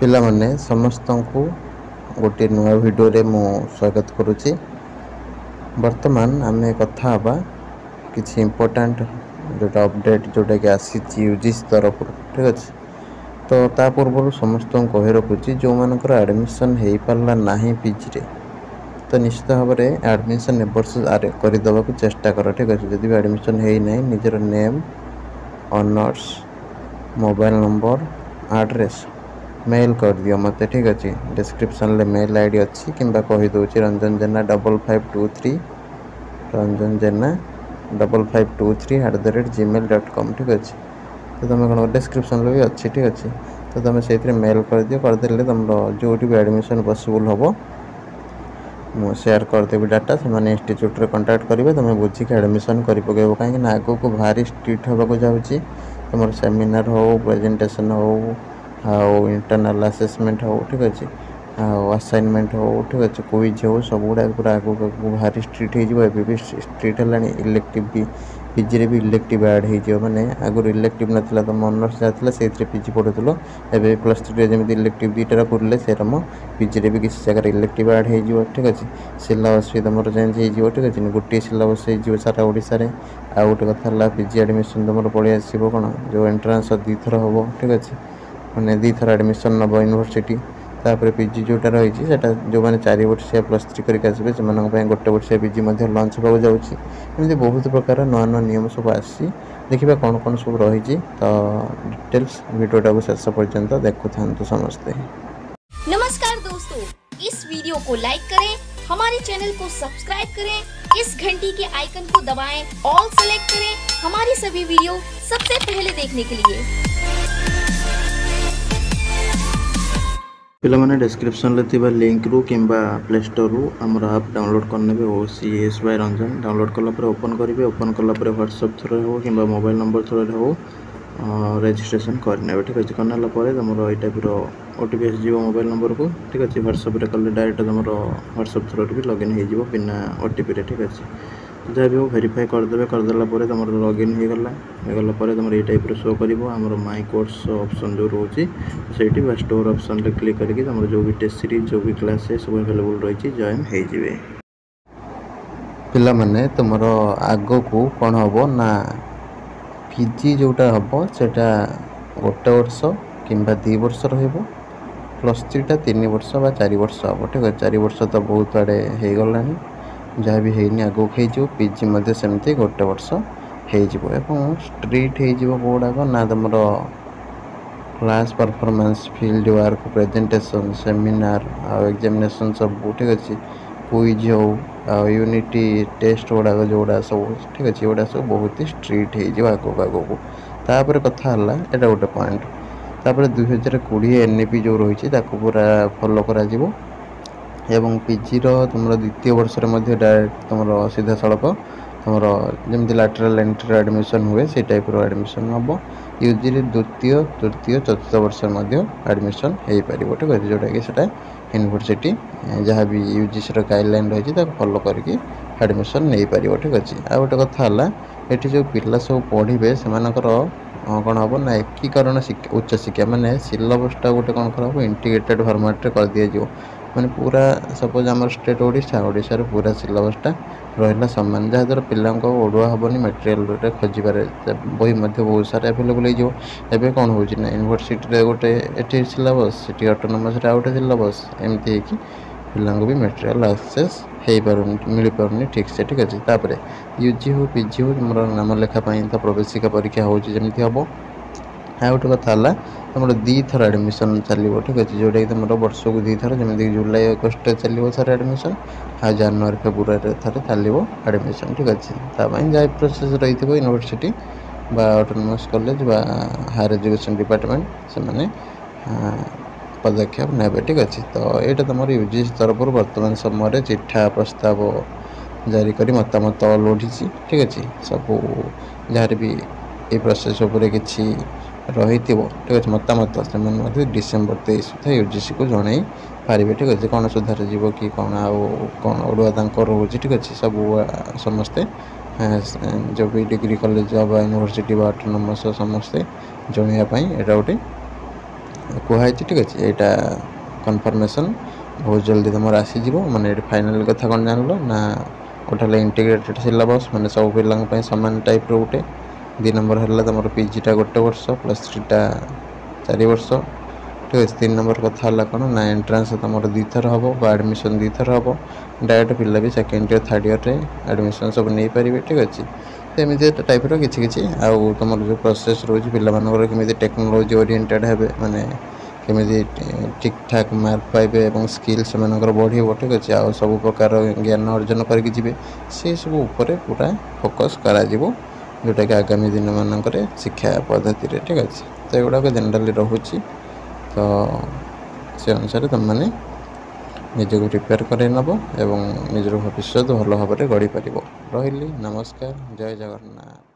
ପିଲାମାନେ ସମସ୍ତଙ୍କୁ ଗୋଟିଏ ନୂଆ ଭିଡ଼ିଓରେ ମୁଁ ସ୍ୱାଗତ କରୁଛି। ବର୍ତ୍ତମାନ ଆମେ କଥା ହେବା କିଛି ଇମ୍ପୋର୍ଟାଣ୍ଟ ଯେଉଁଟା ଅପଡ଼େଟ୍ ଯେଉଁଟାକି ଆସିଛି ୟୁଜିସି ତରଫରୁ, ଠିକ୍ ଅଛି। ତ ତା ପୂର୍ବରୁ ସମସ୍ତଙ୍କୁ କହି ରଖୁଛି, ଯେଉଁମାନଙ୍କର ଆଡ଼ମିସନ୍ ହେଇପାରିଲା ନାହିଁ ପିଜିରେ, ତ ନିଶ୍ଚିତ ଭାବରେ ଆଡ଼ମିସନ୍ ଏ ବର୍ଷ କରିଦେବାକୁ ଚେଷ୍ଟା କର, ଠିକ୍ ଅଛି। ଯଦି ବି ଆଡ଼ମିସନ୍ ହେଇନାହିଁ, ନିଜର name, honours, mobile number, address mail कर दियो मत, ठीक अच्छे। डिस्क्रिप्शन ले मेल आईडी अच्छी कि कहीदे रंजन जेना 5523 रंजन जेना 5523@gmail.com, ठीक अच्छे। तो तुम कौन डिस्क्रिप्शन भी अच्छी, ठीक अच्छे। तो तुम से मेल कर दियो, करदे तुम जो भी एडमिशन पॉसिबल हम मु शेयर करदेवी डाटा से इंस्टीट्यूट रे कांटेक्ट करेंगे, तुम बुझिक एडमिशन कर पकेब। कहीं आग को भारी स्ट्रिक्ट होगा जाऊँगी। तुम सेमिनार हो, प्रेजेंटेशन हो, आउ इंटरनल असेसमेंट हो, ठीक अच्छे, आउ असाइनमेंट हो, ठीक अच्छे, क्विज हो, सब गुड़ा पूरा आगू भारी स्ट्रिक्ट हो स्ट्रिक्ट है। इलेक्टिव भी पीजी रे भी इलेक्टिव ऐड हो माने आगुरी इलेक्टिव नथिला तो ऑनर्स जाथिला सेथरे पीजी पढुतलो। एबे +3 रे जेमि इलेक्टिव दीटा करले सेरम पीजी रे भी किसी जगह इलेक्टिव ऐड हो, ठीक अच्छे। सिलेबस भी तुम चेंज हो, ठीक अच्छे। गोटे सिलेबस हो सारा ओडिशा रे। आ गोटे कथा पीजी एडमिशन तुम पड़े आसो कौन जो एंट्रांस 2 थर हम, ठीक अच्छे, मैंने 2 थर एडमिशन नब यूनिवर्सिटी। तापर पीजी जोटा रही है जो मैंने 4 वर्षिया +3 करके आसबे से गोटे वर्षिया पीजी लंच होगा जाऊँगी। एमती बहुत प्रकार नुआ नुआ नियम सब आसी देखा कौन कौन सब रही। तो डिटेल्स वीडियोटा को शेष पर्यंत देखु था समस्ते। नमस्कार दोस्तों, इस वीडियो को लाइक करें, हमारे चैनल को सब्सक्राइब करें, इस घंटी के आइकन को दबाएं, ऑल सेलेक्ट करें हमारी सभी वीडियो सबसे पहले देखने के लिए। पिला माने डिस्क्रिप्शन ले थिबा लिंक रु किंबा प्ले स्टोर रु हमर ऐप डाउनलोड करने बे OCS बाय रंजन। डाउनलोड कला पर ओपन करिवे, ओपन कला पर व्हाट्सएप थ्रू हो किंबा मोबाइल नंबर थ्रू हो रजिस्ट्रेशन करने, ठीक अच्छे। करना पर तुम ये टाइप OTP आसो मोबाइल नंबर को, ठीक अच्छे। व्हाट्सएप कले डायरेक्ट तुम व्हाट्सएप थ्रू भी लॉगिन हो बिना OTP रे, ठीक अच्छे। जहाँ भी हो वेरीफाई करदे, करदेला तुम लॉगिन होगला तुम ये टाइप शो कर माई कोर्स ऑप्शन जो रोचे से स्टोर ऑप्शन रे क्लिक करके तुम जो भी टेस्ट सीरीज जो भी क्लास सब अवेलेबल रही जॉइन हो जाए। पिला माने तुम आग को कौन हम ना पीजी जोटा हम से गोटे वर्ष कि 2 वर्ष +3 टा 3 वर्ष बा 4 वर्ष हम, ठीक है। 4 वर्ष तो बहुत आड़े हो गला, जहाँ भी है आगू हो पीजी सेमती गोटे वर्ष हो स्ट्रिक्ट होगा ना तुम class performance, field work, presentation, seminar आउ एग्जामिनेशन सब, ठीक अच्छे। क्विज हो यूनिटी टेस्ट गुड़ाक जोड़ा सब, ठीक अच्छे, गुड़ा सब बहुत स्ट्रिक्ट हो आगू तापर कथा है यहाँ गोटे पॉइंट। तापर 2020 NEP जो रही पूरा फॉलो करा एवं पीजी तुम द्वितीय वर्ष डायरेक्ट तुम सीधा सड़क तुम जमी लैटरल एंट्री एडमिशन हुए से टाइप एडमिशन हम। यूजी द्वितीय, तृतीय, चतुर्थ वर्ष एडमिशन हो पार, ठीक है, जोटा कि यूनिवर्सिटी जहाँ भी यूजीसी गाइडलाइन रही फॉलो करके एडमिशन नहीं पार, ठीक अच्छे। आ गोटे कथा ये जो पिला सब पढ़े से कौन हम ना एकीकरण उच्च शिक्षा माने सिलेबसटा गोटे कौन कर इंटीग्रेटेड फॉर्मेट रे कर दिया माने पूरा सपोज आम स्टेट ओडिशा पूरा सिलेबसटा रहा सामान, जहाँद्वारा पिला ओडुआ हेनी मटेरियल खोजार बही बहुत सारा एभेलेबल हो। एवं कौन हो यूनिवर्सिटी गोटे ये सिलेबस से ऑटोनोमस आउ गोटे सिलेबस एमती पिला भी मटेरियल एक्सेस हो पार मिल पारनी, ठीक से, ठीक अच्छे। तापर यूजी हो पीजी हो तुम नाम लेखापी तो प्रवेशिका परीक्षा होमती हम। आ गोटे कथा तुम 2 थर एडमिशन चलो, ठीक अच्छे, जोटा कि तुम वर्ष को 2 थर जमी जुलाई अगस्ट चलो थर एडमिशन, आ जनवरी फेब्रुआरी थर चलो एडमिशन, ठीक अच्छे। जहाँ प्रोसेस रही यूनिवर्सिटी बा ऑटोनोमस कॉलेज बा हायर एजुकेशन डिपार्टमेंट से पदक्षेप ने, ठीक अच्छे। तो यहाँ तुम यूजीसी तरफ बर्तमान समय चिठा प्रस्ताव जारी कर मतामत लोढ़ी, ठीक अच्छे। सब जहाँ भी ये प्रोसेस उपर किसी रही, ठीक अच्छे, मतामत से डिसेम्बर 23 सुधा यूजीसी को जन पारे, ठीक अच्छे। कौन सुधार जीव कि कौन आउ कौन ओडुआ रोचे, ठीक अच्छे, सब समस्ते जो भी डिग्री कॉलेज बा यूनिवर्सिटी बा ऑटोनोमस समस्ते जनवाई यहाँ गोटे କୁହାଯାଇଛି। ଠିକ୍ ଅଛି, ଏଇଟା କନଫର୍ମେସନ୍ ବହୁତ ଜଲ୍ଦି ତୁମର ଆସିଯିବ। ମାନେ ଏଠି ଫାଇନାଲ୍ କଥା କ'ଣ ଜାଣିଲ ନା, ଗୋଟେ ହେଲା ଇଣ୍ଟିଗ୍ରେଟେଡ୍ ସିଲାବସ୍, ମାନେ ସବୁ ପିଲାଙ୍କ ପାଇଁ ସମାନ ଟାଇପ୍ର ଗୋଟେ। 2 ନମ୍ବର ହେଲା ତୁମର ପିଜିଟା 1 ବର୍ଷ, +3ଟା 4 ବର୍ଷ। ଠିକ୍ ଅଛି, 3 ନମ୍ବର କଥା ହେଲା କ'ଣ ନା, ଏଣ୍ଟ୍ରାନ୍ସ ତୁମର 2 ଥର ହେବ ବା ଆଡ଼ମିସନ୍ 2 ଥର ହେବ। ଡାଇରେକ୍ଟ ପିଲା ବି 2nd ଇୟର୍ 3rd ଇୟର୍ରେ ଆଡ଼ମିସନ୍ ସବୁ ନେଇପାରିବେ। ଠିକ୍ ଅଛି, ଏମିତି ଟାଇପ୍ର କିଛି ଆଉ ତୁମର ଯେଉଁ ପ୍ରୋସେସ୍ ରହୁଛି ପିଲାମାନଙ୍କର କେମିତି ଟେକ୍ନୋଲୋଜି ଓରିଏଣ୍ଟେଡ଼୍ ହେବେ, ମାନେ କେମିତି ଠିକ୍ ଠାକ୍ ମାର୍କ ପାଇବେ ଏବଂ ସ୍କିଲ୍ ସେମାନଙ୍କର ବଢ଼ିବ। ଠିକ୍ ଅଛି, ଆଉ ସବୁ ପ୍ରକାର ଜ୍ଞାନ ଅର୍ଜନ କରିକି ଯିବେ, ସେସବୁ ଉପରେ ପୁରା ଫୋକସ୍ କରାଯିବ, ଯେଉଁଟାକି ଆଗାମୀ ଦିନମାନଙ୍କରେ ଶିକ୍ଷା ପଦ୍ଧତିରେ। ଠିକ୍ ଅଛି, ତ ଏଗୁଡ଼ାକ ଜେନେରାଲି ରହୁଛି। ତ ସେ ଅନୁସାରେ ତୁମେମାନେ ନିଜକୁ ପ୍ରିପେୟାର କରାଇ ନେବ ଏବଂ ନିଜର ଭବିଷ୍ୟତ ଭଲ ଭାବରେ ଗଢ଼ିପାରିବ। ରହିଲି, ନମସ୍କାର, ଜୟ ଜଗନ୍ନାଥ।